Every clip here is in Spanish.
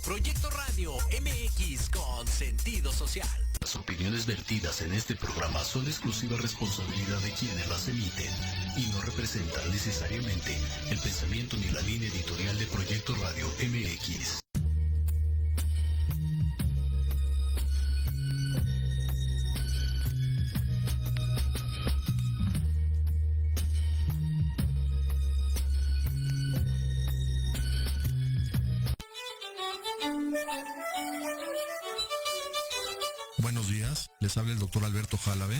Proyecto Radio MX con sentido social. Las opiniones vertidas en este programa son exclusiva responsabilidad de quienes las emiten y no representan necesariamente el pensamiento ni la línea editorial de Proyecto Radio MX. Buenos días, les habla el doctor Alberto Jálave.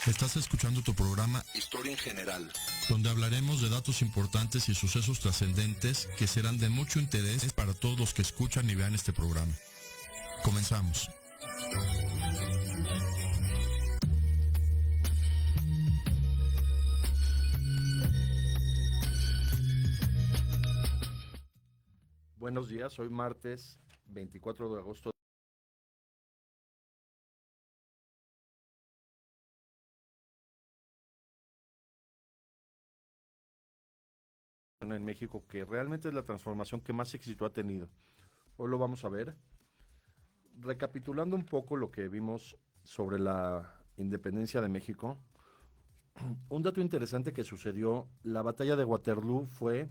Estás escuchando tu programa Historia en General, donde hablaremos de datos importantes y sucesos trascendentes que serán de mucho interés para todos los que escuchan y vean este programa. Comenzamos. Buenos días, hoy martes 24 de agosto. En México, que realmente es la transformación que más éxito ha tenido. Hoy lo vamos a ver. Recapitulando un poco lo que vimos sobre la independencia de México, un dato interesante que sucedió, la batalla de Waterloo fue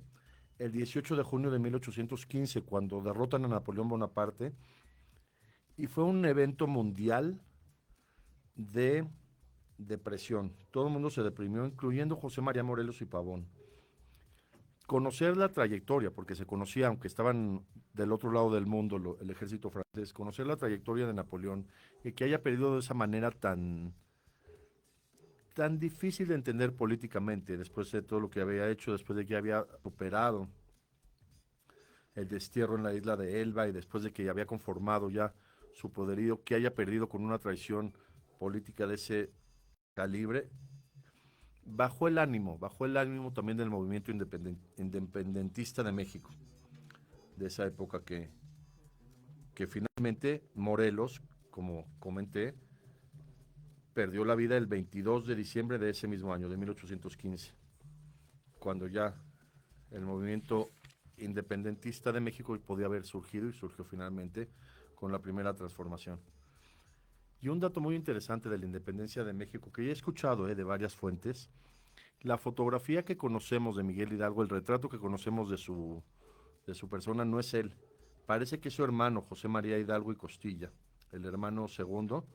el 18 de junio de 1815, cuando derrotan a Napoleón Bonaparte, y fue un evento mundial de depresión. Todo el mundo se deprimió, incluyendo José María Morelos y Pavón. Conocer la trayectoria, porque se conocía, aunque estaban del otro lado del mundo, el ejército francés, conocer la trayectoria de Napoleón y que haya perdido de esa manera tan difícil de entender políticamente, después de todo lo que había hecho, después de que había operado el destierro en la isla de Elba y después de que había conformado ya su poderío, que haya perdido con una traición política de ese calibre, bajó el ánimo también del movimiento independentista de México, de esa época que finalmente Morelos, como comenté, perdió la vida el 22 de diciembre de ese mismo año, de 1815, cuando ya el movimiento independentista de México podía haber surgido y surgió finalmente con la primera transformación. Y un dato muy interesante de la independencia de México, que ya he escuchado de varias fuentes, la fotografía que conocemos de Miguel Hidalgo, el retrato que conocemos de su persona, no es él. Parece que es su hermano, José María Hidalgo y Costilla, el hermano segundo,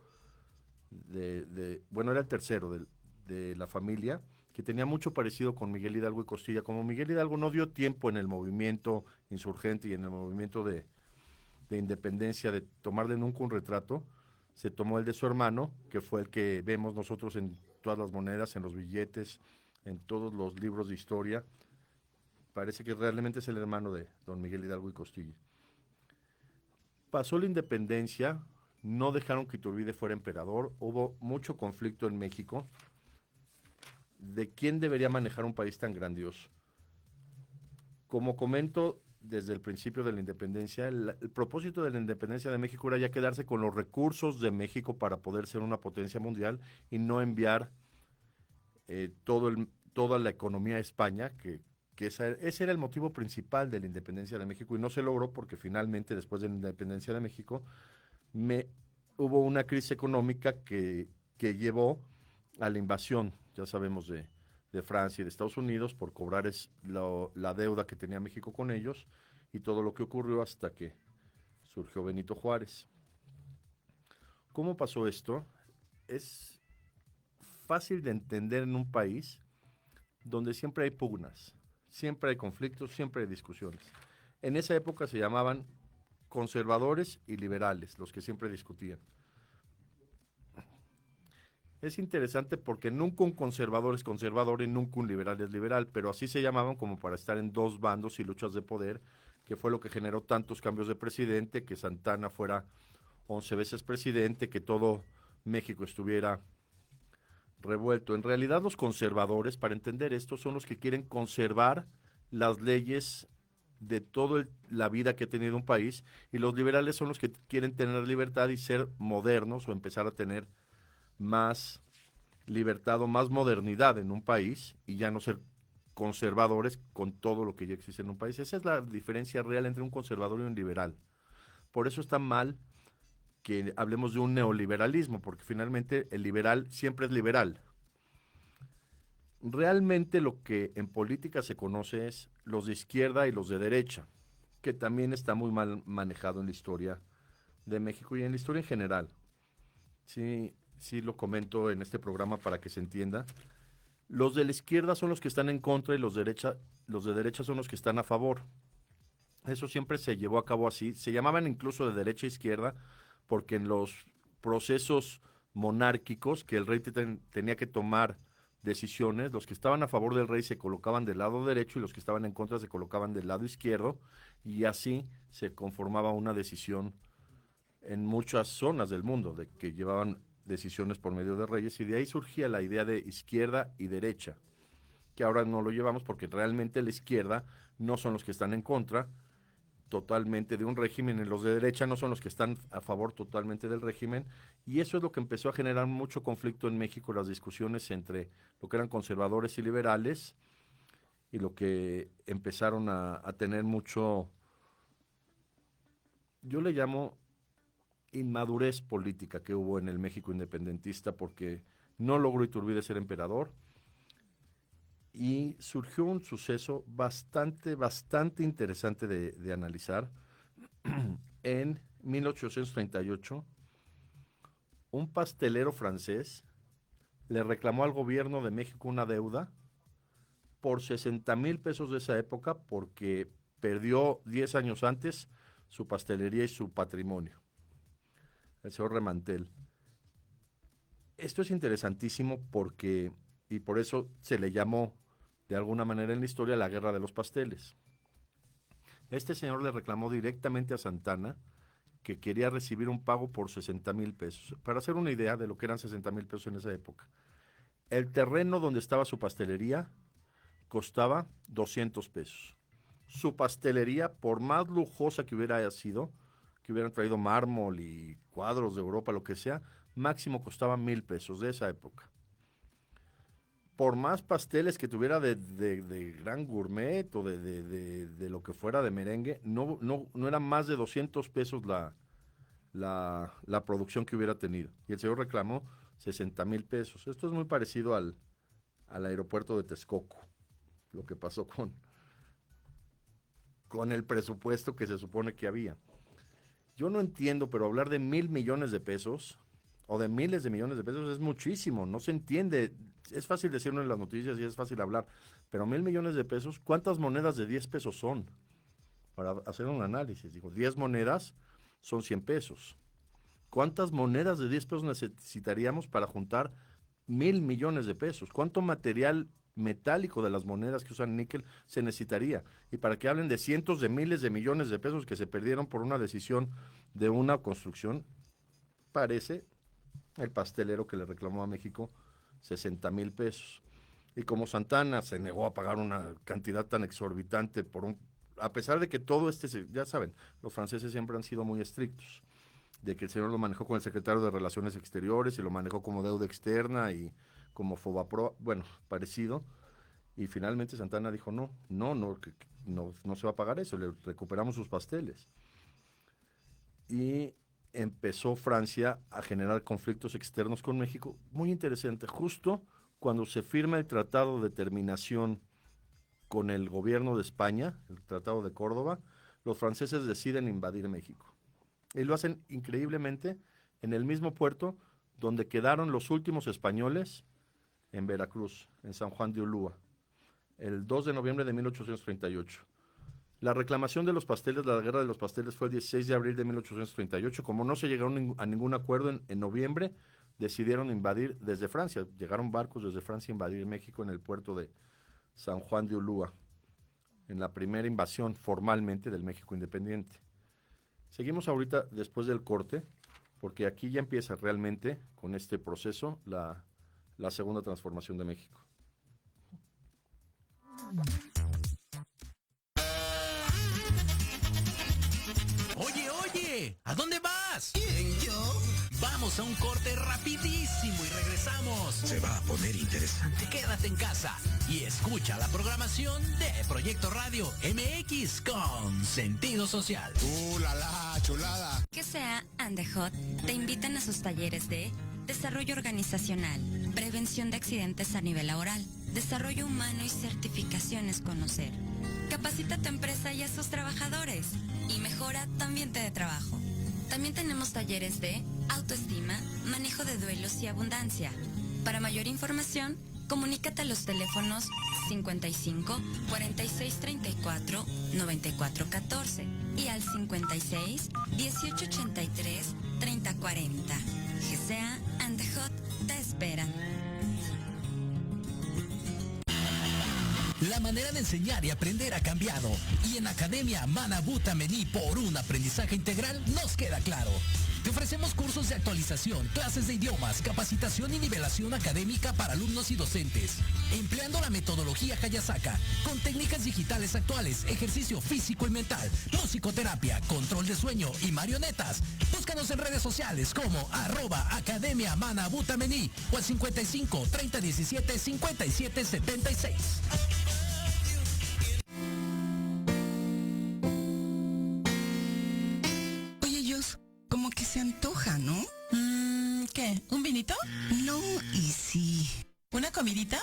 bueno, era el tercero de la familia, que tenía mucho parecido con Miguel Hidalgo y Costilla. Como Miguel Hidalgo no dio tiempo en el movimiento insurgente y en el movimiento de independencia de tomarle nunca un retrato, se tomó el de su hermano, que fue el que vemos nosotros en todas las monedas, en los billetes, en todos los libros de historia. Parece que realmente es el hermano de don Miguel Hidalgo y Costilla. Pasó la independencia, no dejaron que Iturbide fuera emperador, hubo mucho conflicto en México de quién debería manejar un país tan grandioso. Como comento desde el principio de la independencia, el propósito de la independencia de México era ya quedarse con los recursos de México para poder ser una potencia mundial y no enviar toda la economía a España, que ese era el motivo principal de la independencia de México, y no se logró porque finalmente, después de la independencia de México, hubo una crisis económica que llevó a la invasión, ya sabemos, de Francia y de Estados Unidos por cobrar la deuda que tenía México con ellos y todo lo que ocurrió hasta que surgió Benito Juárez. ¿Cómo pasó esto? Es fácil de entender en un país donde siempre hay pugnas, siempre hay conflictos, siempre hay discusiones. En esa época se llamaban conservadores y liberales, los que siempre discutían. Es interesante porque nunca un conservador es conservador y nunca un liberal es liberal, pero así se llamaban como para estar en dos bandos y luchas de poder, que fue lo que generó tantos cambios de presidente, que Santana fuera 11 veces presidente, que todo México estuviera revuelto. En realidad los conservadores, para entender esto, son los que quieren conservar las leyes de toda la vida que ha tenido un país, y los liberales son los que quieren tener libertad y ser modernos o empezar a tener más libertad o más modernidad en un país y ya no ser conservadores con todo lo que ya existe en un país. Esa es la diferencia real entre un conservador y un liberal. por eso está mal que hablemos de un neoliberalismo, porque finalmente el liberal siempre es liberal. Realmente lo que en política se conoce es los de izquierda y los de derecha, que también está muy mal manejado en la historia de México y en la historia en general. Sí, sí lo comento en este programa para que se entienda. Los de la izquierda son los que están en contra y los de derecha son los que están a favor. Eso siempre se llevó a cabo así. Se llamaban incluso de derecha a izquierda porque en los procesos monárquicos que el rey tenía que tomar decisiones, los que estaban a favor del rey se colocaban del lado derecho y los que estaban en contra se colocaban del lado izquierdo, y así se conformaba una decisión en muchas zonas del mundo, de que llevaban decisiones por medio de reyes, y de ahí surgía la idea de izquierda y derecha, que ahora no lo llevamos porque realmente la izquierda no son los que están en contra totalmente de un régimen, y los de derecha no son los que están a favor totalmente del régimen, y eso es lo que empezó a generar mucho conflicto en México, las discusiones entre lo que eran conservadores y liberales, y lo que empezaron a tener mucho, yo le llamo inmadurez política que hubo en el México independentista, porque no logró Iturbide ser emperador, y surgió un suceso bastante interesante de analizar. En 1838, un pastelero francés le reclamó al gobierno de México una deuda por 60,000 pesos de esa época, porque perdió 10 años antes su pastelería y su patrimonio, el señor Remantel. Esto es interesantísimo porque, y por eso se le llamó de alguna manera en la historia la guerra de los pasteles. Este señor le reclamó directamente a Santana que quería recibir un pago por 60,000 pesos. Para hacer una idea de lo que eran 60,000 pesos en esa época, el terreno donde estaba su pastelería costaba 200 pesos. Su pastelería, por más lujosa que hubiera sido, que hubieran traído mármol y cuadros de Europa, lo que sea, máximo costaba 1,000 pesos de esa época. Por más pasteles que tuviera de gran gourmet o de lo que fuera de merengue, no era más de 200 pesos la producción que hubiera tenido. Y el señor reclamó 60,000 pesos. Esto es muy parecido al aeropuerto de Texcoco, lo que pasó con el presupuesto que se supone que había. Yo no entiendo, pero hablar de 1,000 millones de pesos o de miles de millones de pesos es muchísimo, no se entiende. Es fácil decirlo en las noticias y es fácil hablar, pero 1,000 millones de pesos, ¿cuántas monedas de 10 pesos son? Para hacer un análisis, digo, 10 monedas son 100 pesos. ¿Cuántas monedas de 10 pesos necesitaríamos para juntar 1,000 millones de pesos? ¿Cuánto material metálico de las monedas que usan níquel se necesitaría? Y para que hablen de cientos de miles de millones de pesos que se perdieron por una decisión de una construcción, parece el pastelero que le reclamó a México 60,000 pesos. Y como Santana se negó a pagar una cantidad tan exorbitante a pesar de que todo ya saben, los franceses siempre han sido muy estrictos, de que el señor lo manejó con el secretario de Relaciones Exteriores y lo manejó como deuda externa y como Fobapro, bueno, parecido, y finalmente Santana dijo no se va a pagar eso, le recuperamos sus pasteles. Y empezó Francia a generar conflictos externos con México, muy interesante, justo cuando se firma el Tratado de Terminación con el gobierno de España, el Tratado de Córdoba, los franceses deciden invadir México. Y lo hacen increíblemente en el mismo puerto donde quedaron los últimos españoles en Veracruz, en San Juan de Ulúa, el 2 de noviembre de 1838. La reclamación de los pasteles, la guerra de los pasteles, fue el 16 de abril de 1838. Como no se llegaron a ningún acuerdo en noviembre, decidieron invadir desde Francia. Llegaron barcos desde Francia a invadir México en el puerto de San Juan de Ulúa, en la primera invasión formalmente del México independiente. Seguimos ahorita después del corte, porque aquí ya empieza realmente con este proceso la segunda transformación de México. Oye, ¿a dónde vas? ¿Quién, yo? Vamos Vamos a un corte rapidísimo y regresamos. Se va a poner interesante. Quédate en casa y escucha la programación de Proyecto Radio MX con sentido social. La chulada! Que sea And the Hot te invitan a sus talleres de desarrollo organizacional, prevención de accidentes a nivel laboral, desarrollo humano y certificaciones Conocer. Capacita a tu empresa y a sus trabajadores y mejora tu ambiente de trabajo. También tenemos talleres de autoestima, manejo de duelos y abundancia. Para mayor información, comunícate a los teléfonos 55 46 34 94 14 y al 56 18 83 30 40. GCA and the Hot te esperan. La manera de enseñar y aprender ha cambiado y en Academia Manabu Tamení por un aprendizaje integral nos queda claro. Te ofrecemos cursos de actualización, clases de idiomas, capacitación y nivelación académica para alumnos y docentes, empleando la metodología Hayasaka, con técnicas digitales actuales, ejercicio físico y mental, musicoterapia, control de sueño y marionetas. Búscanos en redes sociales como @Academia Manabu Tamení o al 55 30 17 57 76. Como que se antoja, ¿no? ¿Qué? ¿Un vinito? No, y sí. ¿Una comidita?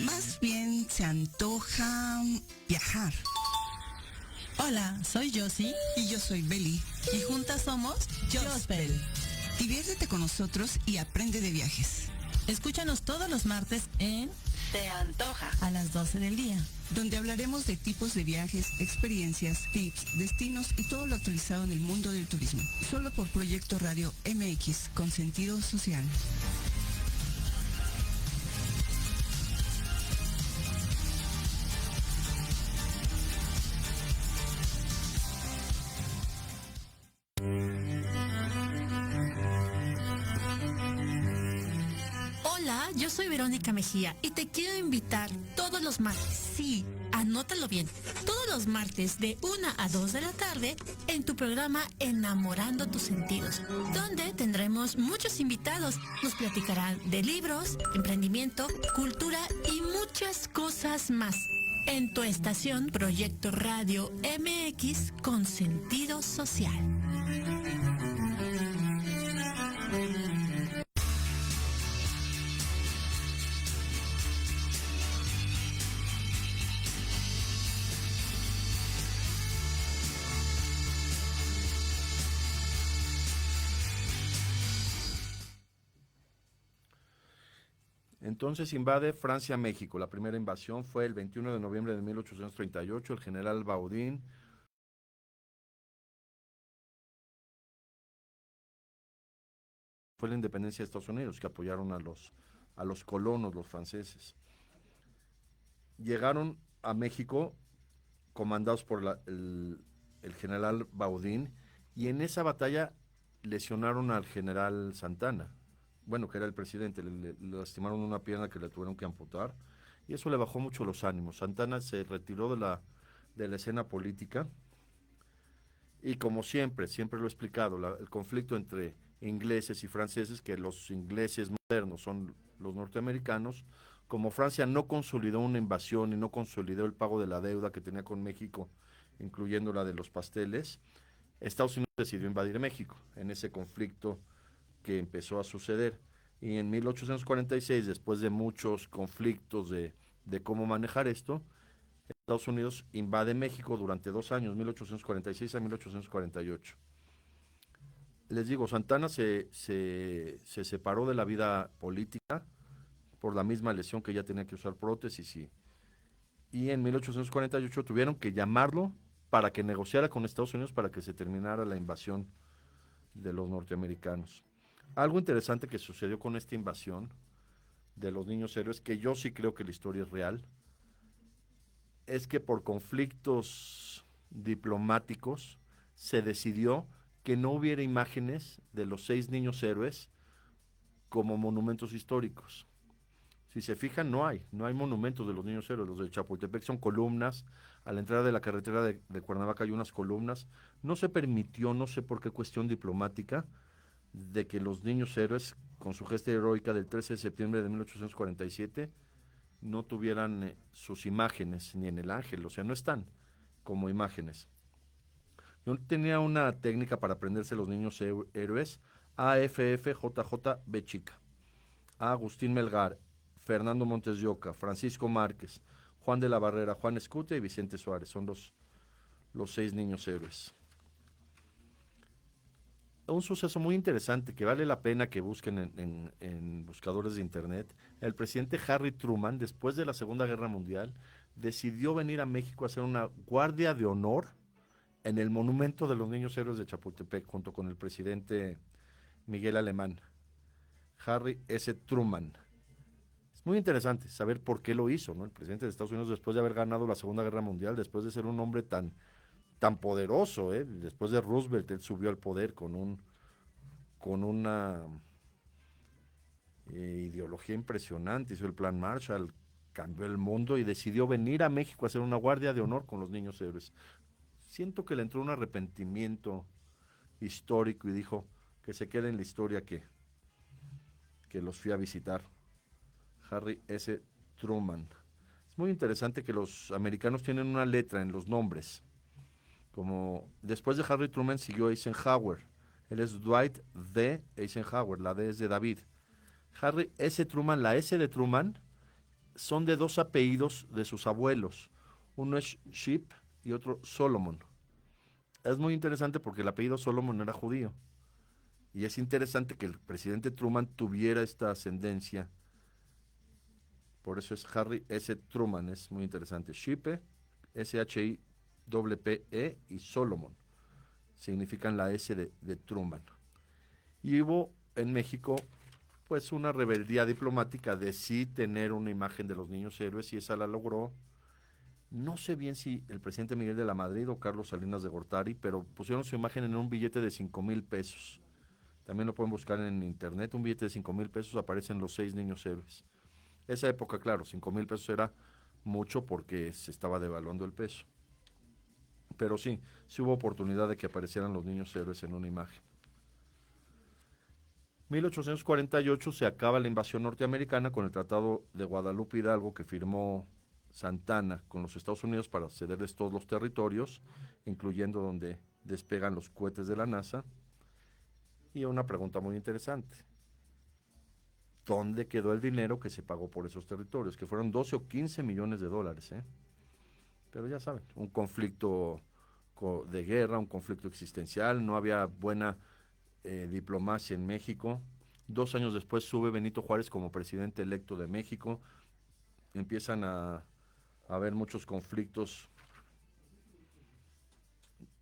Más bien se antoja viajar. Hola, soy Josie. Y yo soy Beli. Y juntas somos Jospel. Diviértete con nosotros y aprende de viajes. Escúchanos todos los martes en Te Antoja a las 12 del día, donde hablaremos de tipos de viajes, experiencias, tips, destinos y todo lo actualizado en el mundo del turismo. Solo por Proyecto Radio MX con sentido social. Hola, yo soy Verónica Mejía y te quiero invitar todos los martes, sí, anótalo bien, todos los martes de 1 a 2 de la tarde en tu programa Enamorando tus sentidos, donde tendremos muchos invitados. Nos platicarán de libros, emprendimiento, cultura y muchas cosas más. En tu estación Proyecto Radio MX con sentido social. Entonces invade Francia México. La primera invasión fue el 21 de noviembre de 1838. El general Baudin fue la independencia de Estados Unidos, que apoyaron a los colonos, los franceses. Llegaron a México comandados por el general Baudin, y en esa batalla lesionaron al general Santana, bueno, que era el presidente. Le lastimaron una pierna que le tuvieron que amputar, y eso le bajó mucho los ánimos. Santana se retiró de la escena política, y como siempre lo he explicado, el conflicto entre ingleses y franceses, que los ingleses modernos son los norteamericanos, como Francia no consolidó una invasión y no consolidó el pago de la deuda que tenía con México, incluyendo la de los pasteles, Estados Unidos decidió invadir México en ese conflicto que empezó a suceder. Y en 1846, después de muchos conflictos de cómo manejar esto, Estados Unidos invade México durante 2 años, 1846 a 1848. Les digo, Santana se separó de la vida política por la misma lesión, que ya tenía que usar prótesis, y en 1848 tuvieron que llamarlo para que negociara con Estados Unidos para que se terminara la invasión de los norteamericanos. Algo interesante que sucedió con esta invasión de los niños héroes, que yo sí creo que la historia es real, es que por conflictos diplomáticos se decidió que no hubiera imágenes de los 6 niños héroes como monumentos históricos. Si se fijan, no hay monumentos de los niños héroes. Los de Chapultepec son columnas. A la entrada de la carretera de Cuernavaca hay unas columnas. No se permitió, no sé por qué cuestión diplomática, de que los niños héroes, con su gesta heroica del 13 de septiembre de 1847, no tuvieran sus imágenes ni en el ángel, o sea, no están como imágenes. Yo tenía una técnica para aprenderse los niños héroes: AFFJJ chica, Agustín Melgar, Fernando Montes de Oca, Francisco Márquez, Juan de la Barrera, Juan Escutia y Vicente Suárez. Son los 6 niños héroes. Un suceso muy interesante que vale la pena que busquen en buscadores de internet. El presidente Harry Truman, después de la Segunda Guerra Mundial, decidió venir a México a hacer una guardia de honor en el Monumento de los Niños Héroes de Chapultepec, junto con el presidente Miguel Alemán. Harry S. Truman. Es muy interesante saber por qué lo hizo, ¿no? El presidente de Estados Unidos, después de haber ganado la Segunda Guerra Mundial, después de ser un hombre tan poderoso, después de Roosevelt, él subió al poder con una ideología impresionante, hizo el Plan Marshall, cambió el mundo y decidió venir a México a hacer una guardia de honor con los niños héroes. Siento que le entró un arrepentimiento histórico y dijo que se quede en la historia que los fui a visitar. Harry S. Truman. Es muy interesante que los americanos tienen una letra en los nombres. Como después de Harry Truman siguió Eisenhower. Él es Dwight D. Eisenhower, la D es de David. Harry S. Truman, la S de Truman, son de 2 apellidos de sus abuelos. Uno es Sheep y otro Solomon. Es muy interesante porque el apellido Solomon era judío. Y es interesante que el presidente Truman tuviera esta ascendencia. Por eso es Harry S. Truman, es muy interesante. Shipe, S-H-I-P-P-E y Solomon significan la S de Truman. Y hubo en México pues una rebeldía diplomática de sí tener una imagen de los niños héroes, y esa la logró. No sé bien si el presidente Miguel de la Madrid o Carlos Salinas de Gortari, pero pusieron su imagen en un billete de 5,000 pesos. También lo pueden buscar en internet. Un billete de 5,000 pesos, aparecen los 6 niños héroes. Esa época, claro, 5,000 pesos era mucho porque se estaba devaluando el peso. Pero sí hubo oportunidad de que aparecieran los niños héroes en una imagen. 1848 se acaba la invasión norteamericana con el Tratado de Guadalupe Hidalgo que firmó Santana con los Estados Unidos para cederles todos los territorios, incluyendo donde despegan los cohetes de la NASA. Y una pregunta muy interesante: ¿dónde quedó el dinero que se pagó por esos territorios? Que fueron 12 o 15 millones de dólares, ¿eh? Pero ya saben, un conflicto de guerra, un conflicto existencial, no había buena diplomacia en México. 2 años después sube Benito Juárez como presidente electo de México. Empiezan a haber muchos conflictos.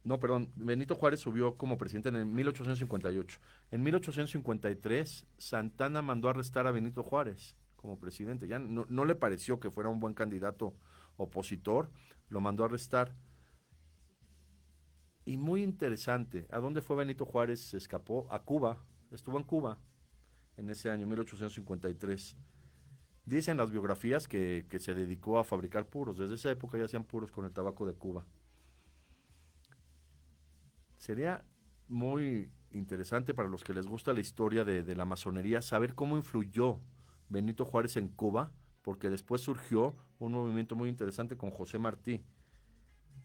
No, perdón, Benito Juárez subió como presidente en 1858. En 1853, Santana mandó a arrestar a Benito Juárez como presidente. Ya no le pareció que fuera un buen candidato opositor, lo mandó a arrestar. Y muy interesante, ¿a dónde fue Benito Juárez? Se escapó a Cuba, estuvo en Cuba en ese año, 1853. Dicen las biografías que se dedicó a fabricar puros. Desde esa época ya hacían puros con el tabaco de Cuba. Sería muy interesante para los que les gusta la historia de la masonería saber cómo influyó Benito Juárez en Cuba, porque después surgió un movimiento muy interesante con José Martí.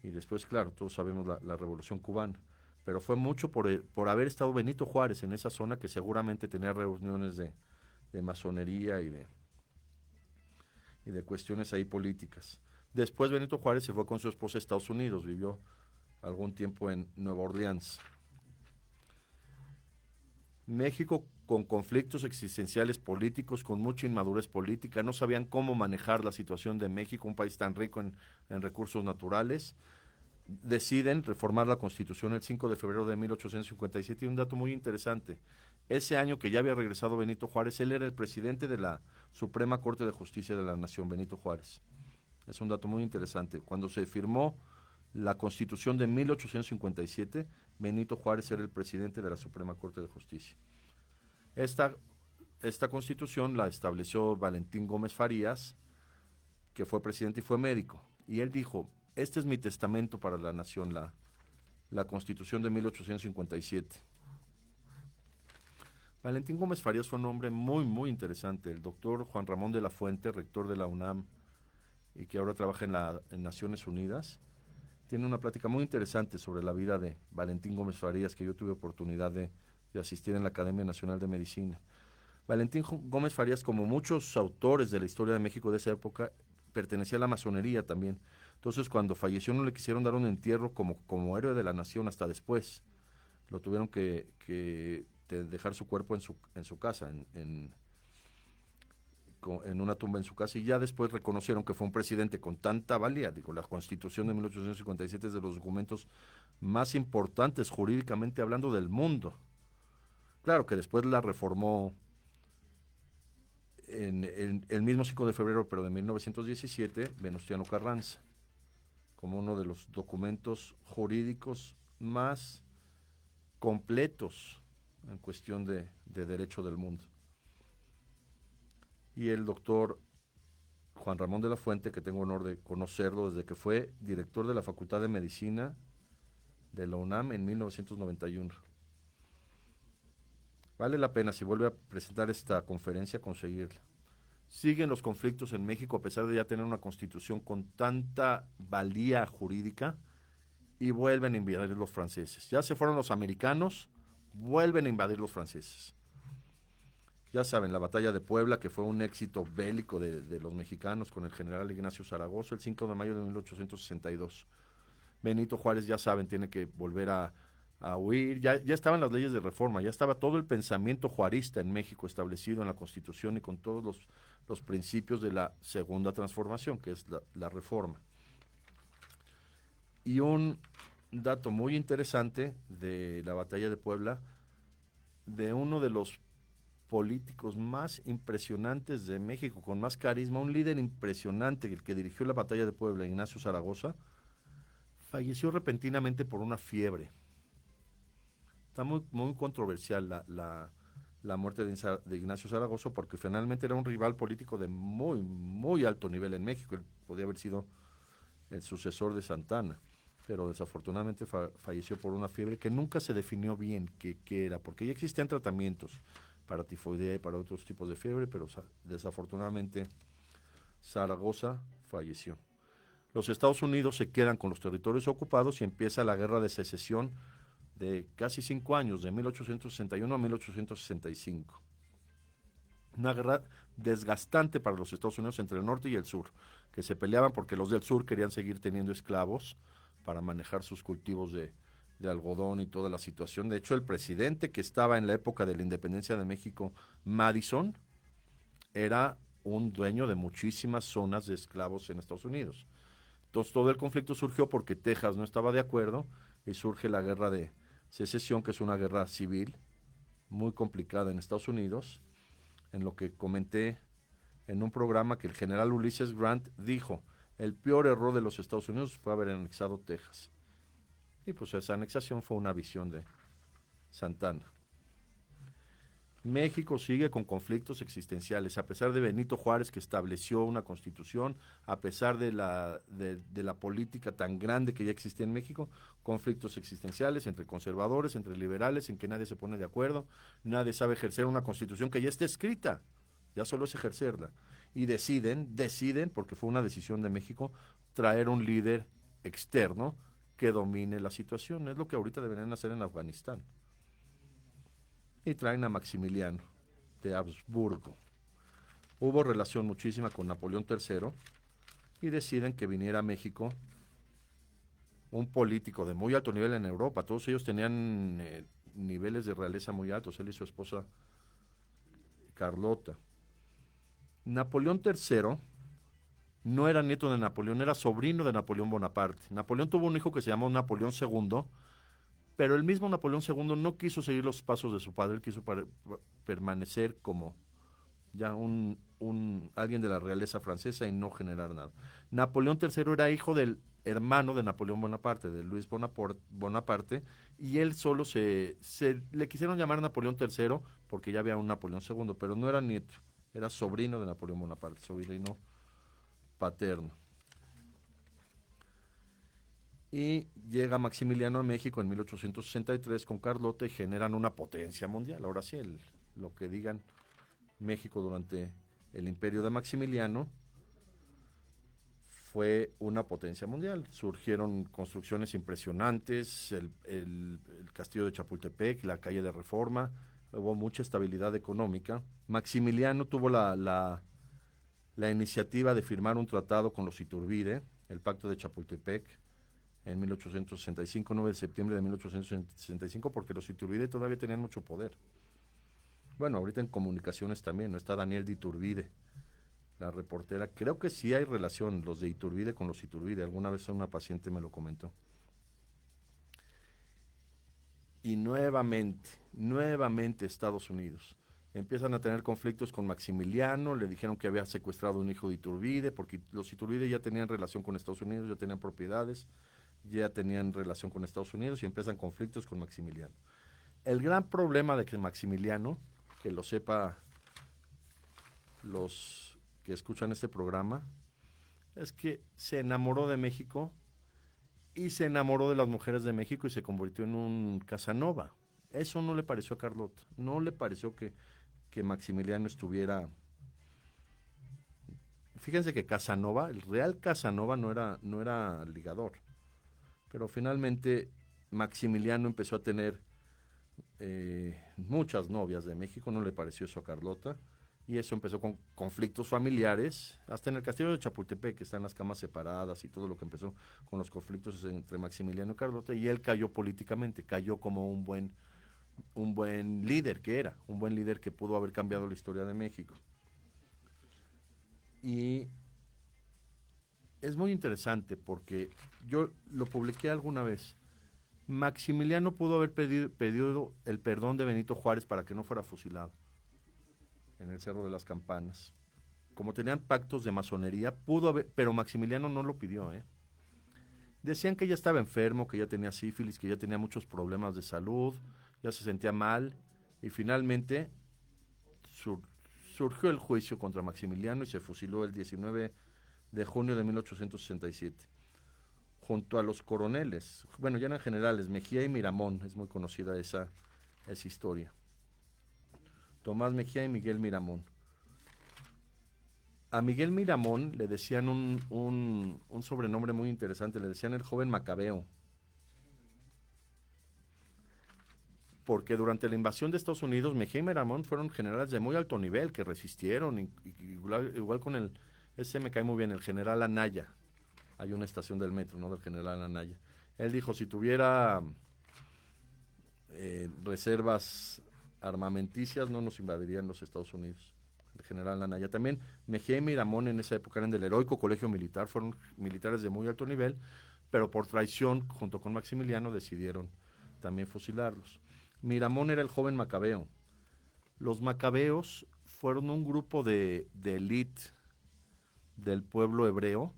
Y después, claro, todos sabemos la Revolución Cubana. Pero fue mucho por haber estado Benito Juárez en esa zona, que seguramente tenía reuniones de masonería y de cuestiones ahí políticas. Después Benito Juárez se fue con su esposa a Estados Unidos, vivió algún tiempo en Nueva Orleans. México con conflictos existenciales políticos, con mucha inmadurez política, no sabían cómo manejar la situación de México, un país tan rico en recursos naturales. Deciden reformar la Constitución el 5 de febrero de 1857, y un dato muy interesante: ese año que ya había regresado Benito Juárez, él era el presidente de la Suprema Corte de Justicia de la Nación, Benito Juárez. Es un dato muy interesante. Cuando se firmó la Constitución de 1857, Benito Juárez era el presidente de la Suprema Corte de Justicia. Esta Constitución la estableció Valentín Gómez Farías, que fue presidente y fue médico. Y él dijo: este es mi testamento para la nación, la Constitución de 1857. Valentín Gómez Farías fue un hombre muy, muy interesante. El doctor Juan Ramón de la Fuente, rector de la UNAM y que ahora trabaja en Naciones Unidas, tiene una plática muy interesante sobre la vida de Valentín Gómez Farías, que yo tuve oportunidad de asistir en la Academia Nacional de Medicina. Valentín Gómez Farías, como muchos autores de la historia de México de esa época, pertenecía a la masonería también. Entonces, cuando falleció no le quisieron dar un entierro como héroe de la nación hasta después. Lo tuvieron que dejar su cuerpo en su casa, en una tumba en su casa, y ya después reconocieron que fue un presidente con tanta valía. Digo, la Constitución de 1857 es de los documentos más importantes jurídicamente hablando del mundo. Claro que después la reformó en el mismo 5 de febrero, pero de 1917, Venustiano Carranza, como uno de los documentos jurídicos más completos en cuestión de derecho del mundo. Y el doctor Juan Ramón de la Fuente, que tengo honor de conocerlo desde que fue director de la Facultad de Medicina de la UNAM en 1991. Vale la pena, si vuelve a presentar esta conferencia, conseguirla. Siguen los conflictos en México a pesar de ya tener una constitución con tanta valía jurídica, y vuelven a invadir los franceses. Ya se fueron los americanos, vuelven a invadir los franceses. Ya saben, la batalla de Puebla, que fue un éxito bélico de los mexicanos con el general Ignacio Zaragoza, el 5 de mayo de 1862. Benito Juárez, ya saben, tiene que volver a huir. Ya estaban las leyes de reforma, ya estaba todo el pensamiento juarista en México establecido en la Constitución y con todos los principios de la segunda transformación, que es la reforma. Y un dato muy interesante de la batalla de Puebla, de uno de los políticos más impresionantes de México, con más carisma, un líder impresionante, el que dirigió la batalla de Puebla, Ignacio Zaragoza, falleció repentinamente por una fiebre. Está muy, muy controversial la muerte de Ignacio Zaragoza, porque finalmente era un rival político de muy, muy alto nivel en México. Él podía haber sido el sucesor de Santana, pero desafortunadamente falleció por una fiebre que nunca se definió bien qué era, porque ya existían tratamientos para tifoidea y para otros tipos de fiebre, pero desafortunadamente Zaragoza falleció. Los Estados Unidos se quedan con los territorios ocupados y empieza la guerra de secesión de casi 5 años, de 1861 a 1865. Una guerra desgastante para los Estados Unidos entre el norte y el sur, que se peleaban porque los del sur querían seguir teniendo esclavos para manejar sus cultivos de algodón y toda la situación. De hecho, el presidente que estaba en la época de la independencia de México, Madison, era un dueño de muchísimas zonas de esclavos en Estados Unidos. Entonces, todo el conflicto surgió porque Texas no estaba de acuerdo y surge la guerra de secesión, que es una guerra civil muy complicada en Estados Unidos, en lo que comenté en un programa que el general Ulysses Grant dijo: el peor error de los Estados Unidos fue haber anexado Texas. Y pues esa anexación fue una visión de Santana. México sigue con conflictos existenciales, a pesar de Benito Juárez, que estableció una constitución, a pesar de la política tan grande que ya existía en México, conflictos existenciales entre conservadores, entre liberales, en que nadie se pone de acuerdo, nadie sabe ejercer una constitución que ya está escrita, ya solo es ejercerla. Y deciden, porque fue una decisión de México, traer un líder externo que domine la situación. Es lo que ahorita deberían hacer en Afganistán. Y traen a Maximiliano de Habsburgo. Hubo relación muchísima con Napoleón III y deciden que viniera a México un político de muy alto nivel en Europa. Todos ellos tenían niveles de realeza muy altos, él y su esposa Carlota. Napoleón III no era nieto de Napoleón, era sobrino de Napoleón Bonaparte. Napoleón tuvo un hijo que se llamó Napoleón II, pero el mismo Napoleón II no quiso seguir los pasos de su padre, él quiso permanecer como ya alguien de la realeza francesa y no generar nada. Napoleón III era hijo del hermano de Napoleón Bonaparte, de Luis Bonaparte, y él solo le quisieron llamar Napoleón III porque ya había un Napoleón II, pero no era nieto, era sobrino de Napoleón Bonaparte, sobrino paterno. Y llega Maximiliano a México en 1863 con Carlota y generan una potencia mundial. Ahora sí, lo que digan, México durante el imperio de Maximiliano fue una potencia mundial. Surgieron construcciones impresionantes, el castillo de Chapultepec, la calle de Reforma, hubo mucha estabilidad económica. Maximiliano tuvo la iniciativa de firmar un tratado con los Iturbide, el Pacto de Chapultepec, en 1865, 9 de septiembre de 1865, porque los Iturbide todavía tenían mucho poder. Bueno, ahorita en comunicaciones también, ¿no? Está Daniel de Iturbide, la reportera. Creo que sí hay relación los de Iturbide con los Iturbide. Alguna vez una paciente me lo comentó. Y nuevamente Estados Unidos. Empiezan a tener conflictos con Maximiliano, le dijeron que había secuestrado un hijo de Iturbide, porque los Iturbide ya tenían relación con Estados Unidos, ya tenían propiedades, ya tenían relación con Estados Unidos y empiezan conflictos con Maximiliano. El gran problema de que Maximiliano, que lo sepa los que escuchan este programa, es que se enamoró de México y se enamoró de las mujeres de México y se convirtió en un Casanova. Eso no le pareció a Carlota, no le pareció que Maximiliano estuviera... Fíjense que Casanova, el real Casanova no era ligador, pero finalmente Maximiliano empezó a tener muchas novias de México, no le pareció eso a Carlota, y eso empezó con conflictos familiares, hasta en el castillo de Chapultepec, que están las camas separadas y todo lo que empezó con los conflictos entre Maximiliano y Carlota, y él cayó políticamente, cayó como un buen líder que era, un buen líder que pudo haber cambiado la historia de México. Y es muy interesante porque yo lo publiqué alguna vez. Maximiliano pudo haber pedido el perdón de Benito Juárez para que no fuera fusilado en el Cerro de las Campanas. Como tenían pactos de masonería, pudo haber, pero Maximiliano no lo pidió, ¿eh? Decían que ya estaba enfermo, que ya tenía sífilis, que ya tenía muchos problemas de salud, ya se sentía mal, y finalmente surgió el juicio contra Maximiliano y se fusiló el 19 de junio de 1867. Junto a los coroneles, bueno, ya eran generales, Mejía y Miramón, es muy conocida esa historia. Tomás Mejía y Miguel Miramón. A Miguel Miramón le decían un sobrenombre muy interesante, le decían el joven Macabeo. Porque durante la invasión de Estados Unidos, Mejía y Miramón fueron generales de muy alto nivel, que resistieron, igual con ese me cae muy bien, el general Anaya. Hay una estación del metro, ¿no?, del general Anaya. Él dijo, si tuviera reservas armamenticias, no nos invadirían los Estados Unidos. El general Anaya. También Mejía y Miramón en esa época eran del heroico colegio militar, fueron militares de muy alto nivel, pero por traición, junto con Maximiliano, decidieron también fusilarlos. Miramón era el joven Macabeo. Los Macabeos fueron un grupo de élite del pueblo hebreo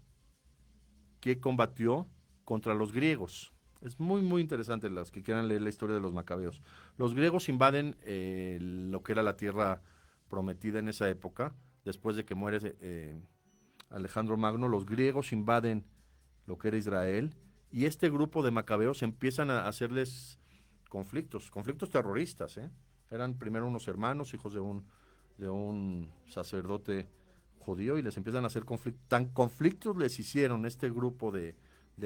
que combatió contra los griegos. Es muy, muy interesante los que quieran leer la historia de los Macabeos. Los griegos invaden lo que era la tierra prometida en esa época. Después de que muere Alejandro Magno, los griegos invaden lo que era Israel, y este grupo de Macabeos empiezan a hacerles conflictos terroristas, ¿eh? Eran primero unos hermanos, hijos de un sacerdote judío, y les empiezan a hacer conflictos. Tan conflictos les hicieron este grupo de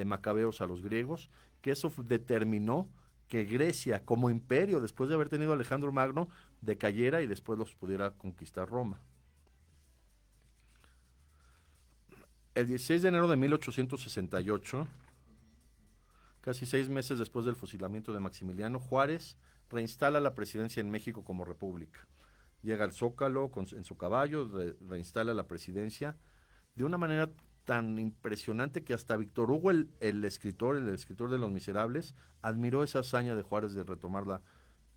Macabeos a los griegos, que eso determinó que Grecia, como imperio, después de haber tenido a Alejandro Magno, decayera y después los pudiera conquistar Roma. El 16 de enero de 1868, casi 6 meses después del fusilamiento de Maximiliano, Juárez reinstala la presidencia en México como república. Llega al Zócalo en su caballo, reinstala la presidencia de una manera tan impresionante que hasta Víctor Hugo, el escritor de Los Miserables, admiró esa hazaña de Juárez de retomar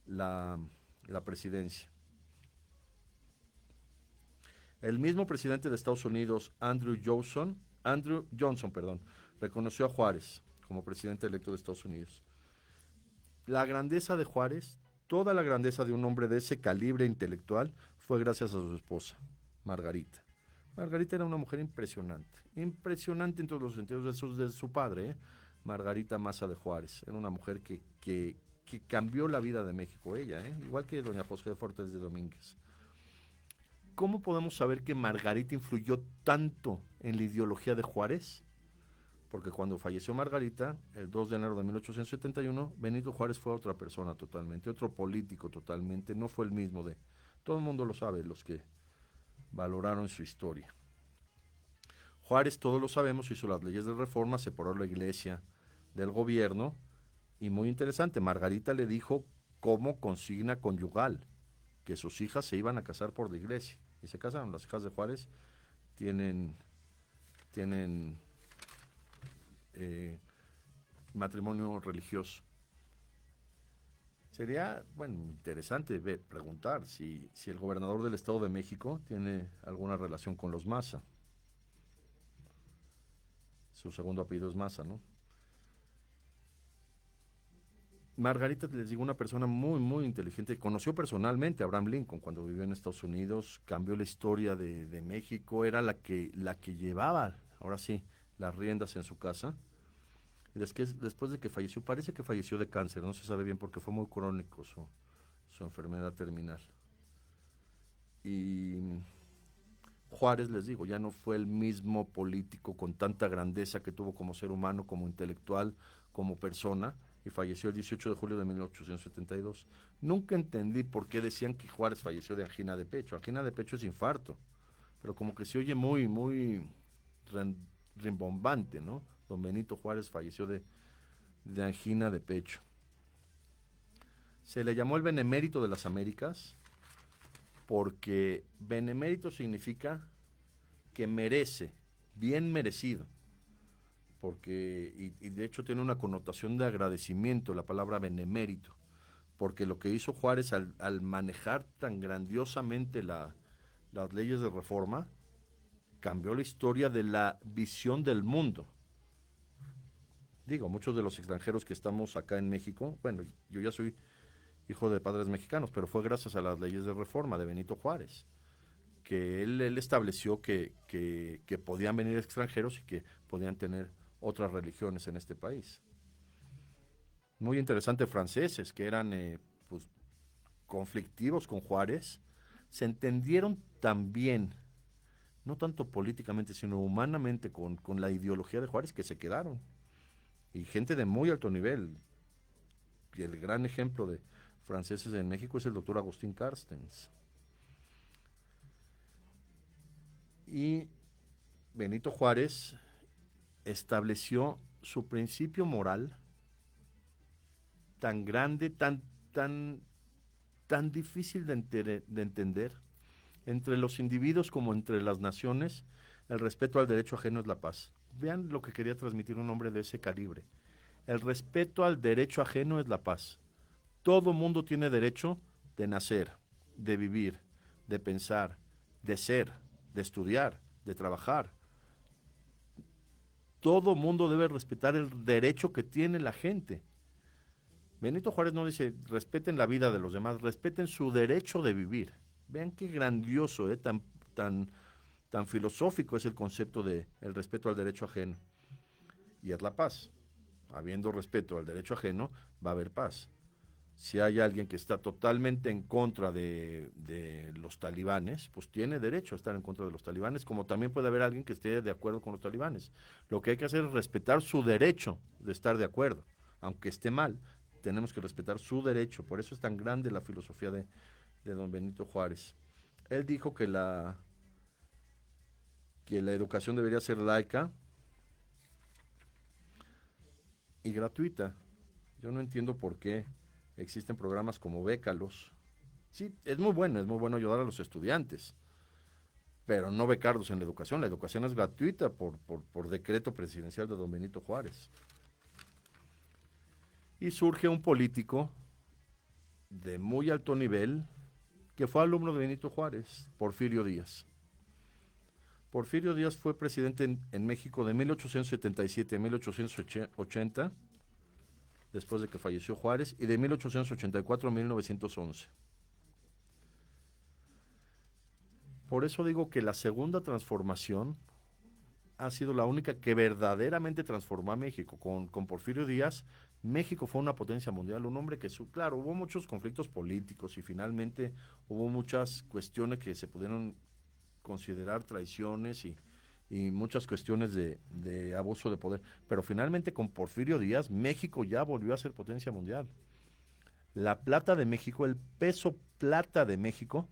la presidencia. El mismo presidente de Estados Unidos, Andrew Johnson, reconoció a Juárez como presidente electo de Estados Unidos. La grandeza de Juárez, toda la grandeza de un hombre de ese calibre intelectual, fue gracias a su esposa, Margarita. Margarita era una mujer impresionante en todos los sentidos de su padre, Margarita Maza de Juárez. Era una mujer que que cambió la vida de México, ella, igual que doña José Fortes de Domínguez. ¿Cómo podemos saber que Margarita influyó tanto en la ideología de Juárez? Porque cuando falleció Margarita, el 2 de enero de 1871, Benito Juárez fue otra persona totalmente, otro político totalmente, no fue el mismo de... Todo el mundo lo sabe, los que valoraron su historia. Juárez, todos lo sabemos, hizo las leyes de reforma, separó la iglesia del gobierno, y muy interesante, Margarita le dijo como consigna conyugal, que sus hijas se iban a casar por la iglesia, y se casaron. Las hijas de Juárez tienen matrimonio religioso. Sería, bueno, interesante preguntar si el gobernador del Estado de México tiene alguna relación con los Maza. Su segundo apellido es Maza, ¿no? Margarita, les digo, una persona muy, muy inteligente. Conoció personalmente a Abraham Lincoln cuando vivió en Estados Unidos, cambió la historia de México, era la que llevaba, ahora sí, las riendas en su casa. Y después de que falleció, parece que falleció de cáncer, no se sabe bien porque fue muy crónico su enfermedad terminal. Y Juárez, les digo, ya no fue el mismo político con tanta grandeza que tuvo como ser humano, como intelectual, como persona, y falleció el 18 de julio de 1872. Nunca entendí por qué decían que Juárez falleció de angina de pecho. Angina de pecho es infarto, pero como que se oye muy, muy rimbombante, ¿no? Don Benito Juárez falleció de angina de pecho. Se le llamó el Benemérito de las Américas porque benemérito significa que merece, bien merecido, porque, y de hecho tiene una connotación de agradecimiento la palabra benemérito, porque lo que hizo Juárez al manejar tan grandiosamente las leyes de reforma, cambió la historia de la visión del mundo. Digo, muchos de los extranjeros que estamos acá en México, bueno, yo ya soy hijo de padres mexicanos, pero fue gracias a las leyes de reforma de Benito Juárez, que él estableció que podían venir extranjeros y que podían tener otras religiones en este país. Muy interesante, franceses que eran pues, conflictivos con Juárez, se entendieron también, no tanto políticamente, sino humanamente con la ideología de Juárez, que se quedaron. Y gente de muy alto nivel. Y el gran ejemplo de franceses en México es el doctor Agustín Carstens. Y Benito Juárez estableció su principio moral tan grande, tan difícil de entender, entre los individuos como entre las naciones. El respeto al derecho ajeno es la paz. Vean lo que quería transmitir un hombre de ese calibre. El respeto al derecho ajeno es la paz. Todo mundo tiene derecho de nacer, de vivir, de pensar, de ser, de estudiar, de trabajar. Todo mundo debe respetar el derecho que tiene la gente. Benito Juárez no dice, respeten la vida de los demás, respeten su derecho de vivir. Vean qué grandioso, tan filosófico es el concepto de el respeto al derecho ajeno. Y es la paz. Habiendo respeto al derecho ajeno, va a haber paz. Si hay alguien que está totalmente en contra de los talibanes, pues tiene derecho a estar en contra de los talibanes, como también puede haber alguien que esté de acuerdo con los talibanes. Lo que hay que hacer es respetar su derecho de estar de acuerdo. Aunque esté mal, tenemos que respetar su derecho. Por eso es tan grande la filosofía de don Benito Juárez. Él dijo que la educación debería ser laica y gratuita. Yo no entiendo por qué existen programas como Bécalos. Sí, es muy bueno ayudar a los estudiantes, pero no becarlos en la educación. La educación es gratuita por decreto presidencial de don Benito Juárez. Y surge un político de muy alto nivel que fue alumno de Benito Juárez, Porfirio Díaz. Porfirio Díaz fue presidente en México de 1877 a 1880, después de que falleció Juárez, y de 1884 a 1911. Por eso digo que la segunda transformación ha sido la única que verdaderamente transformó a México. Con Porfirio Díaz, México fue una potencia mundial, un hombre que, claro, hubo muchos conflictos políticos y finalmente hubo muchas cuestiones que se pudieron considerar traiciones y muchas cuestiones de abuso de poder. Pero finalmente con Porfirio Díaz, México ya volvió a ser potencia mundial. La plata de México, el peso plata de México,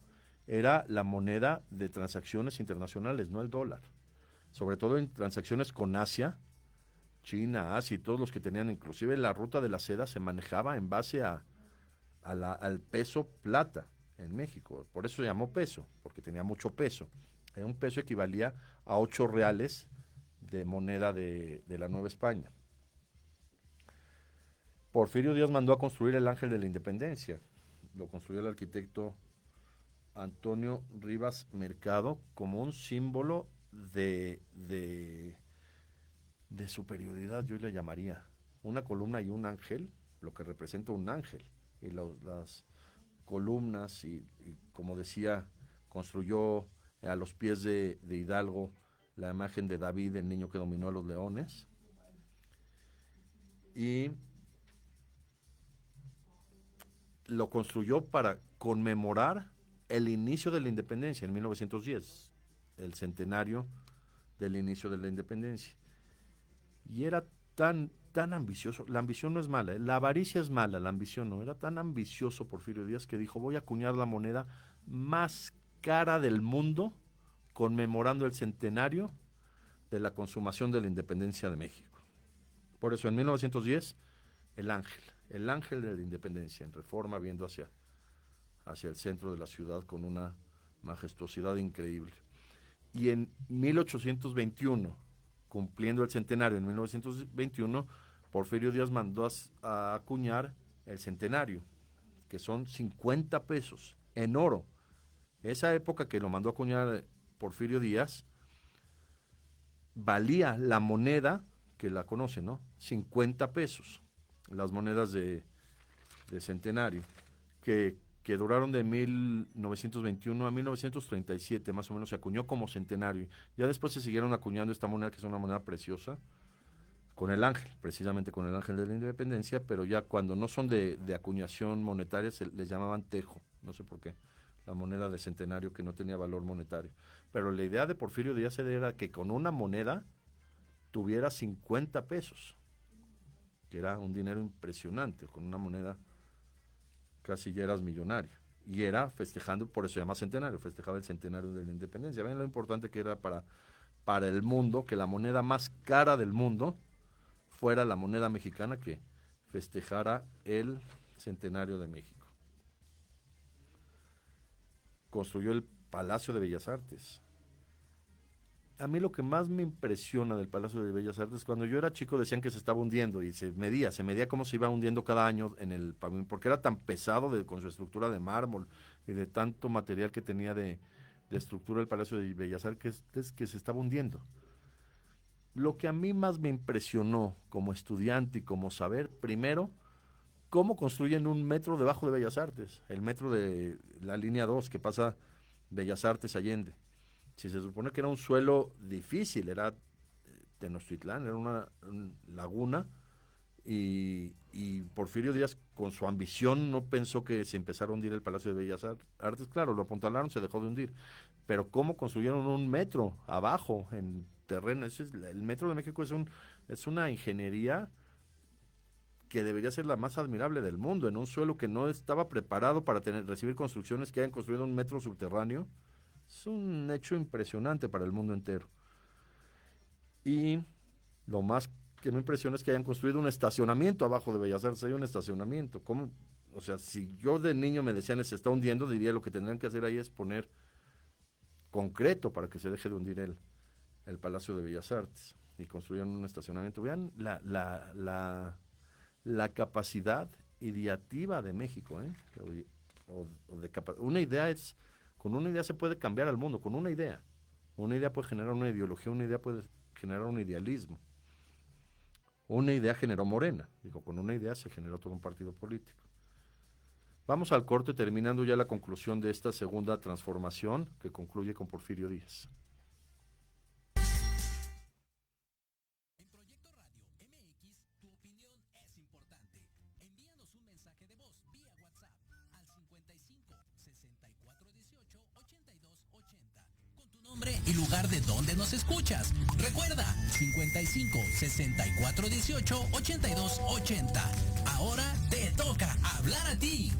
era la moneda de transacciones internacionales, no el dólar. Sobre todo en transacciones con Asia, China, Asia y todos los que tenían, inclusive la ruta de la seda se manejaba en base al peso plata en México. Por eso se llamó peso, porque tenía mucho peso. Un peso equivalía a 8 reales de moneda de la Nueva España. Porfirio Díaz mandó a construir el Ángel de la Independencia. Lo construyó el arquitecto Antonio Rivas Mercado como un símbolo de superioridad, yo le llamaría. Una columna y un ángel, lo que representa un ángel. Y las columnas, y como decía, construyó a los pies de Hidalgo la imagen de David, el niño que dominó a los leones. Y lo construyó para conmemorar el inicio de la independencia en 1910, el centenario del inicio de la independencia. Y era tan ambicioso. La ambición no es mala, la avaricia es mala, la ambición no. Era tan ambicioso Porfirio Díaz que dijo: voy a acuñar la moneda más cara del mundo conmemorando el centenario de la consumación de la independencia de México. Por eso en 1910 el ángel de la independencia en Reforma, viendo hacia el centro de la ciudad con una majestuosidad increíble. Y en 1821, cumpliendo el centenario, en 1921, Porfirio Díaz mandó a acuñar el centenario, que son 50 pesos en oro. Esa época que lo mandó a acuñar Porfirio Díaz, valía la moneda, que la conoce, ¿no? 50 pesos, las monedas de centenario, que duraron de 1921 a 1937, más o menos, se acuñó como centenario. Ya después se siguieron acuñando esta moneda, que es una moneda preciosa, con el ángel, precisamente con el ángel de la independencia, pero ya cuando no son de acuñación monetaria, les llamaban tejo, no sé por qué, la moneda de centenario que no tenía valor monetario. Pero la idea de Porfirio Díaz era que con una moneda tuviera 50 pesos, que era un dinero impresionante. Con una moneda casi ya eras millonario. Y era festejando, por eso se llama centenario, festejaba el centenario de la independencia. Ven lo importante que era para el mundo, que la moneda más cara del mundo fuera la moneda mexicana que festejara el centenario de México. Construyó el Palacio de Bellas Artes. A mí lo que más me impresiona del Palacio de Bellas Artes, cuando yo era chico decían que se estaba hundiendo y se medía cómo se iba hundiendo cada año en el pavimento, porque era tan pesado con su estructura de mármol y de tanto material que tenía de estructura el Palacio de Bellas Artes, que se estaba hundiendo. Lo que a mí más me impresionó como estudiante y como saber, primero, cómo construyen un metro debajo de Bellas Artes, el metro de la línea 2 que pasa Bellas Artes Allende. Si se supone que era un suelo difícil, era Tenochtitlán, era una laguna, y Porfirio Díaz, con su ambición, no pensó que se empezara a hundir el Palacio de Bellas Artes. Claro, lo apuntalaron, se dejó de hundir, pero cómo construyeron un metro abajo en terreno. El Metro de México es una ingeniería que debería ser la más admirable del mundo, en un suelo que no estaba preparado para recibir construcciones que hayan construido un metro subterráneo. Es un hecho impresionante para el mundo entero. Y lo más que me impresiona es que hayan construido un estacionamiento abajo de Bellas Artes. Hay un estacionamiento. ¿Cómo? O sea, si yo de niño me decían se está hundiendo, diría lo que tendrían que hacer ahí es poner concreto para que se deje de hundir el Palacio de Bellas Artes. Y construyeron un estacionamiento. Vean la capacidad ideativa de México, una idea es... Con una idea se puede cambiar al mundo, con una idea. Una idea puede generar una ideología, una idea puede generar un idealismo. Una idea generó Morena. Con una idea se generó todo un partido político. Vamos al corte, terminando ya la conclusión de esta segunda transformación que concluye con Porfirio Díaz. y lugar de donde nos escuchas. Recuerda, 55 64 18 82 80. Ahora te toca hablar a ti.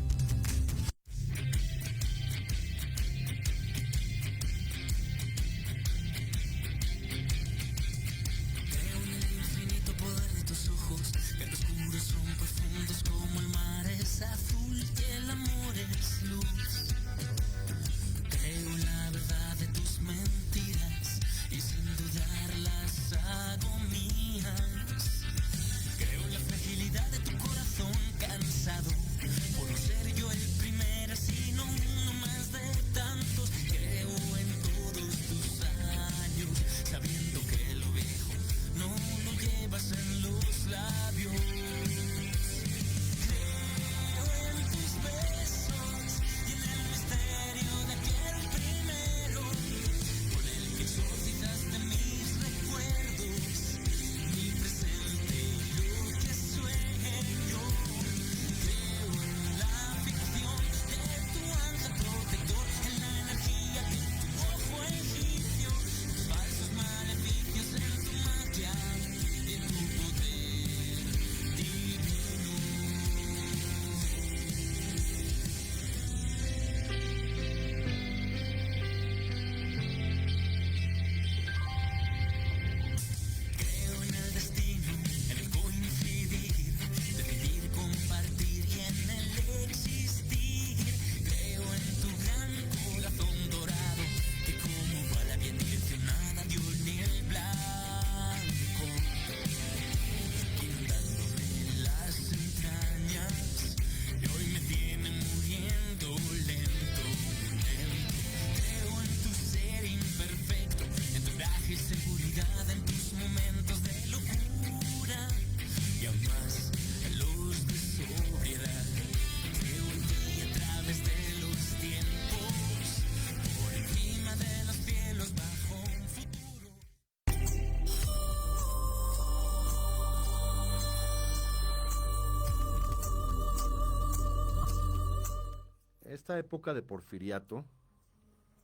Esta época de porfiriato,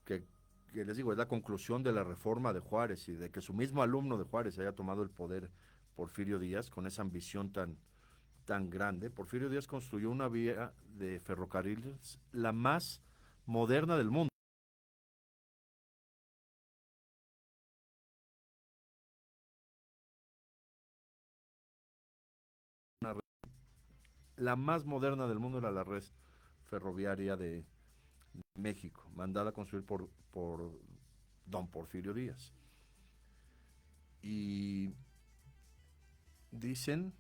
que les digo, es la conclusión de la reforma de Juárez y de que su mismo alumno de Juárez haya tomado el poder, Porfirio Díaz, con esa ambición tan grande. Porfirio Díaz construyó una vía de ferrocarriles la más moderna del mundo. La más moderna del mundo era la red ferroviaria de México, mandada a construir por don Porfirio Díaz. Y dicen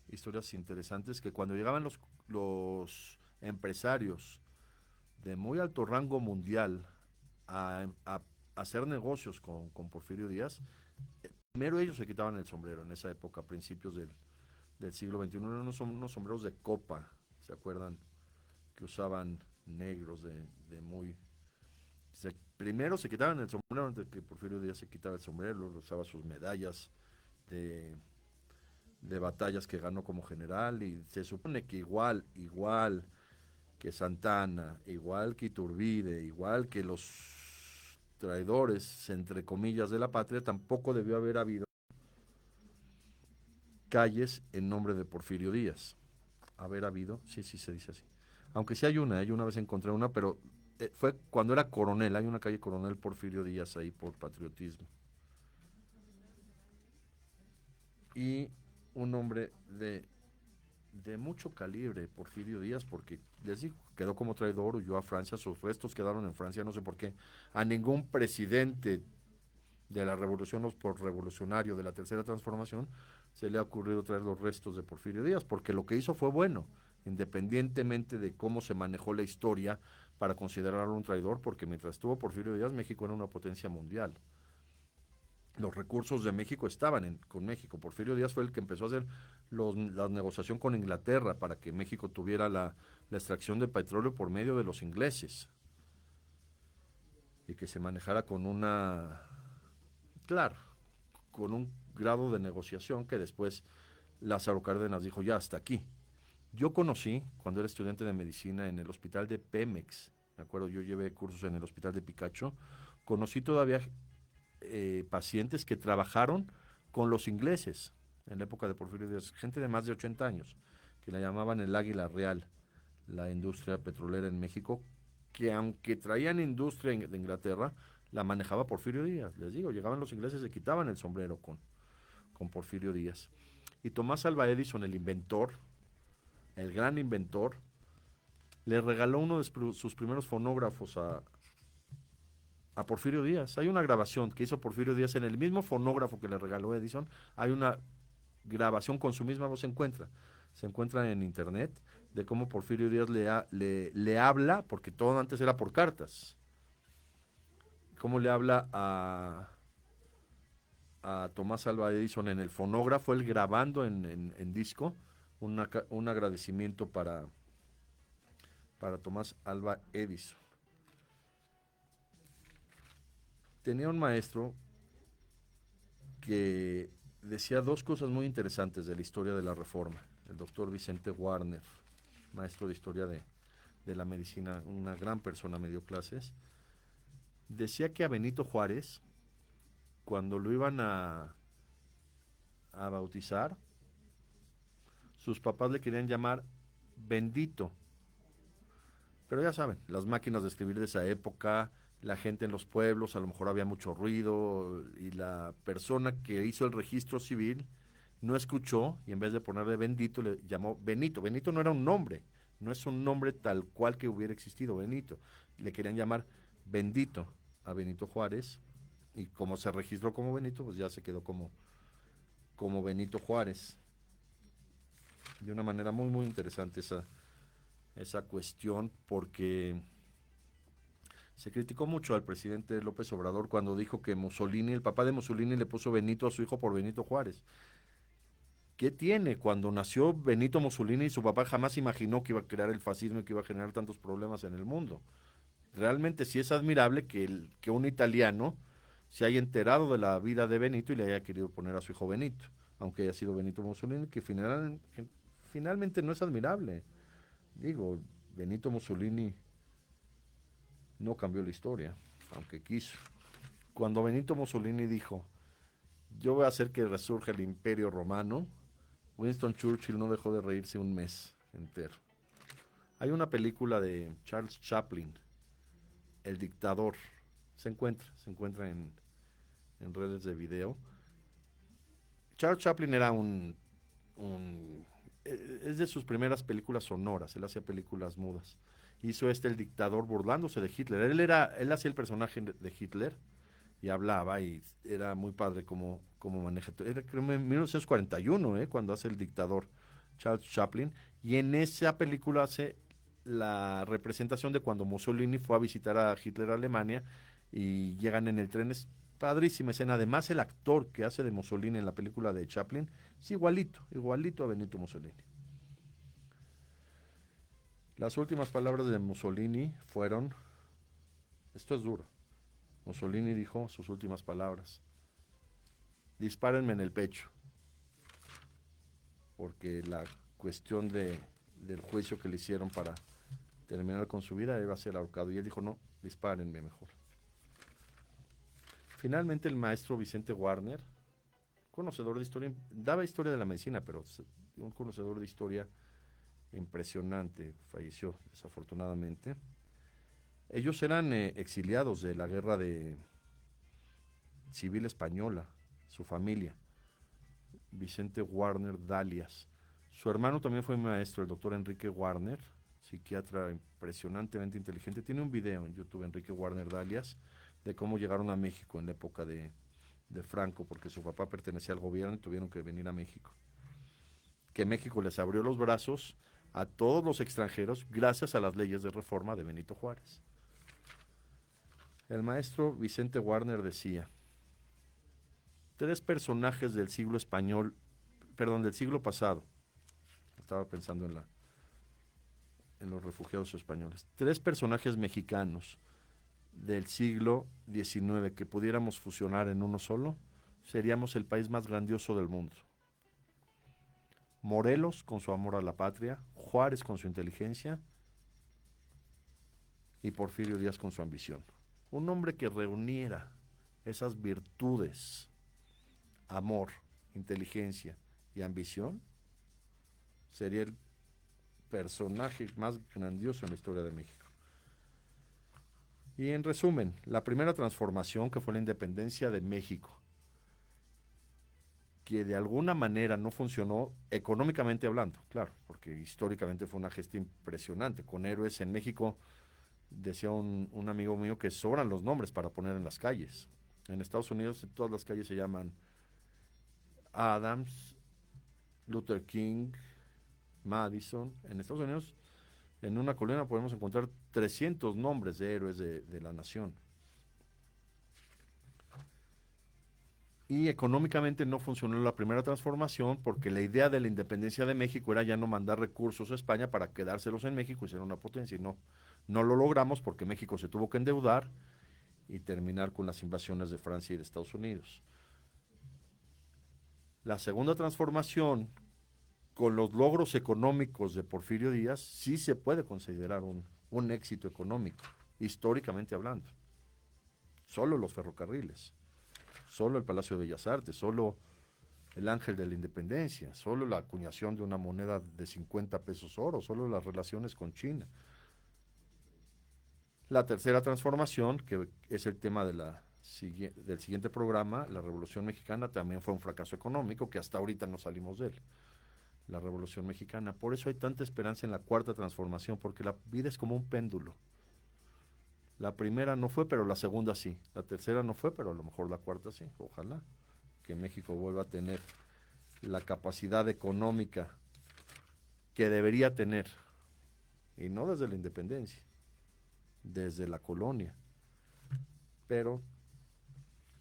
historias interesantes que cuando llegaban los empresarios de muy alto rango mundial a hacer negocios con Porfirio Díaz, primero ellos se quitaban el sombrero en esa época, a principios del siglo XXI, eran unos sombreros de copa, ¿se acuerdan? Que usaban negros primero se quitaban el sombrero antes de que Porfirio Díaz se quitaba el sombrero, usaba sus medallas de batallas que ganó como general, y se supone que igual que Santana, igual que Iturbide, igual que los traidores, entre comillas, de la patria, tampoco debió haber habido calles en nombre de Porfirio Díaz. Haber habido, sí se dice así. Aunque sí hay una vez encontré una, pero fue cuando era coronel, hay una calle Coronel Porfirio Díaz ahí por patriotismo. Y un hombre de mucho calibre, Porfirio Díaz, porque les digo, quedó como traidor, huyó a Francia, sus restos quedaron en Francia, no sé por qué. A ningún presidente de la revolución revolucionario de la tercera transformación se le ha ocurrido traer los restos de Porfirio Díaz, porque lo que hizo fue bueno, independientemente de cómo se manejó la historia para considerarlo un traidor, porque mientras estuvo Porfirio Díaz, México era una potencia mundial. Los recursos de México estaban con México. Porfirio Díaz fue el que empezó a hacer la negociación con Inglaterra para que México tuviera la extracción de petróleo por medio de los ingleses y que se manejara con un grado de negociación que después Lázaro Cárdenas dijo, ya hasta aquí. Yo conocí, cuando era estudiante de medicina, en el hospital de Pemex, me acuerdo, yo llevé cursos en el hospital de Picacho, conocí todavía pacientes que trabajaron con los ingleses en la época de Porfirio Díaz, gente de más de 80 años, que la llamaban el Águila Real, la industria petrolera en México, que aunque traían industria de Inglaterra, la manejaba Porfirio Díaz. Les digo, llegaban los ingleses, se quitaban el sombrero con Porfirio Díaz. Y Tomás Alva Edison, el inventor, el gran inventor, le regaló uno de sus primeros fonógrafos a Porfirio Díaz. Hay una grabación que hizo Porfirio Díaz en el mismo fonógrafo que le regaló Edison. Hay una grabación con su misma voz, se encuentra en internet, de cómo Porfirio Díaz le habla, porque todo antes era por cartas, cómo le habla a Tomás Alva Edison en el fonógrafo, él grabando en disco, un agradecimiento para Tomás Alva Edison. Tenía un maestro que decía dos cosas muy interesantes de la historia de la Reforma, el doctor Vicente Warner, maestro de historia de la medicina, una gran persona, me dio clases. Decía que a Benito Juárez, cuando lo iban a bautizar, sus papás le querían llamar Bendito. Pero ya saben, las máquinas de escribir de esa época, la gente en los pueblos, a lo mejor había mucho ruido, y la persona que hizo el registro civil no escuchó, y en vez de ponerle Bendito, le llamó Benito. Benito no era un nombre, no es un nombre tal cual que hubiera existido Benito. Le querían llamar Bendito a Benito Juárez, y como se registró como Benito, pues ya se quedó como Benito Juárez. De una manera muy, muy interesante esa cuestión, porque se criticó mucho al presidente López Obrador cuando dijo que Mussolini, el papá de Mussolini, le puso Benito a su hijo por Benito Juárez. ¿Qué tiene? Cuando nació Benito Mussolini, su papá jamás imaginó que iba a crear el fascismo y que iba a generar tantos problemas en el mundo. Realmente sí es admirable que un italiano se haya enterado de la vida de Benito y le haya querido poner a su hijo Benito, aunque haya sido Benito Mussolini, que finalmente no es admirable. Digo, Benito Mussolini no cambió la historia, aunque quiso. Cuando Benito Mussolini dijo, yo voy a hacer que resurja el Imperio Romano, Winston Churchill no dejó de reírse un mes entero. Hay una película de Charles Chaplin, El Dictador, se encuentra en redes de video. Charles Chaplin era es de sus primeras películas sonoras, él hacía películas mudas. Hizo El Dictador burlándose de Hitler. Él hacía el personaje de Hitler y hablaba, y era muy padre como maneja. Era creo en 1941, cuando hace El Dictador Charles Chaplin, y en esa película hace la representación de cuando Mussolini fue a visitar a Hitler a Alemania y llegan en el tren. Es padrísima escena. Además, el actor que hace de Mussolini en la película de Chaplin es igualito a Benito Mussolini. Las últimas palabras de Mussolini fueron, esto es duro, Mussolini dijo sus últimas palabras: dispárenme en el pecho, porque la cuestión del juicio que le hicieron para terminar con su vida iba a ser ahorcado, y él dijo, no, dispárenme mejor. Finalmente el maestro Vicente Warner, conocedor de historia, daba historia de la medicina, pero un conocedor de historia impresionante, falleció desafortunadamente. Ellos eran exiliados de la guerra civil española, su familia. Vicente Warner Dalias. Su hermano también fue maestro, el doctor Enrique Warner, psiquiatra impresionantemente inteligente. Tiene un video en YouTube, Enrique Warner Dalias, de cómo llegaron a México en la época de Franco, porque su papá pertenecía al gobierno y tuvieron que venir a México. Que México les abrió los brazos a todos los extranjeros gracias a las leyes de reforma de Benito Juárez. El maestro Vicente Warner decía, 3 personajes del siglo pasado, estaba pensando en los refugiados españoles, 3 personajes mexicanos del siglo XIX que pudiéramos fusionar en uno solo, seríamos el país más grandioso del mundo. Morelos con su amor a la patria, Juárez con su inteligencia y Porfirio Díaz con su ambición. Un hombre que reuniera esas virtudes, amor, inteligencia y ambición, sería el personaje más grandioso en la historia de México. Y en resumen, la primera transformación, que fue la independencia de México, que de alguna manera no funcionó económicamente hablando, claro, porque históricamente fue una gesta impresionante, con héroes en México. Decía un amigo mío que sobran los nombres para poner en las calles. En Estados Unidos todas las calles se llaman Adams, Luther King, Madison. En Estados Unidos, en una colina podemos encontrar 300 nombres de héroes de la nación. Y económicamente no funcionó la primera transformación, porque la idea de la independencia de México era ya no mandar recursos a España para quedárselos en México y ser una potencia, y no lo logramos, porque México se tuvo que endeudar y terminar con las invasiones de Francia y de Estados Unidos. La segunda transformación, con los logros económicos de Porfirio Díaz, sí se puede considerar un éxito económico, históricamente hablando. Solo los ferrocarriles, solo el Palacio de Bellas Artes, solo el Ángel de la Independencia, solo la acuñación de una moneda de 50 pesos oro, solo las relaciones con China. La tercera transformación, que es el tema del siguiente programa, la Revolución Mexicana, también fue un fracaso económico, que hasta ahorita no salimos de él. La Revolución Mexicana. Por eso hay tanta esperanza en la cuarta transformación, porque la vida es como un péndulo. La primera no fue, pero la segunda sí. La tercera no fue, pero a lo mejor la cuarta sí. Ojalá que México vuelva a tener la capacidad económica que debería tener, y no desde la independencia, desde la colonia. Pero,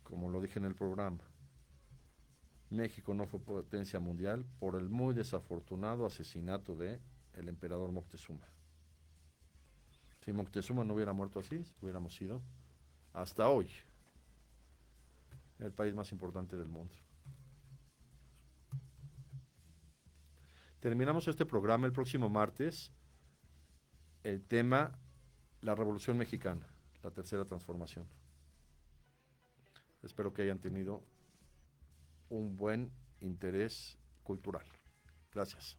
como lo dije en el programa, México no fue potencia mundial por el muy desafortunado asesinato de el emperador Moctezuma. Si Moctezuma no hubiera muerto así, hubiéramos sido, hasta hoy, el país más importante del mundo. Terminamos este programa el próximo martes. El tema, la Revolución Mexicana, la tercera transformación. Espero que hayan tenido un buen interés cultural. Gracias.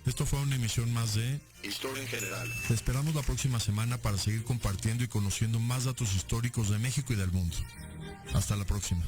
Esto fue una emisión más de Historia en general. Te esperamos la próxima semana para seguir compartiendo y conociendo más datos históricos de México y del mundo. Hasta la próxima.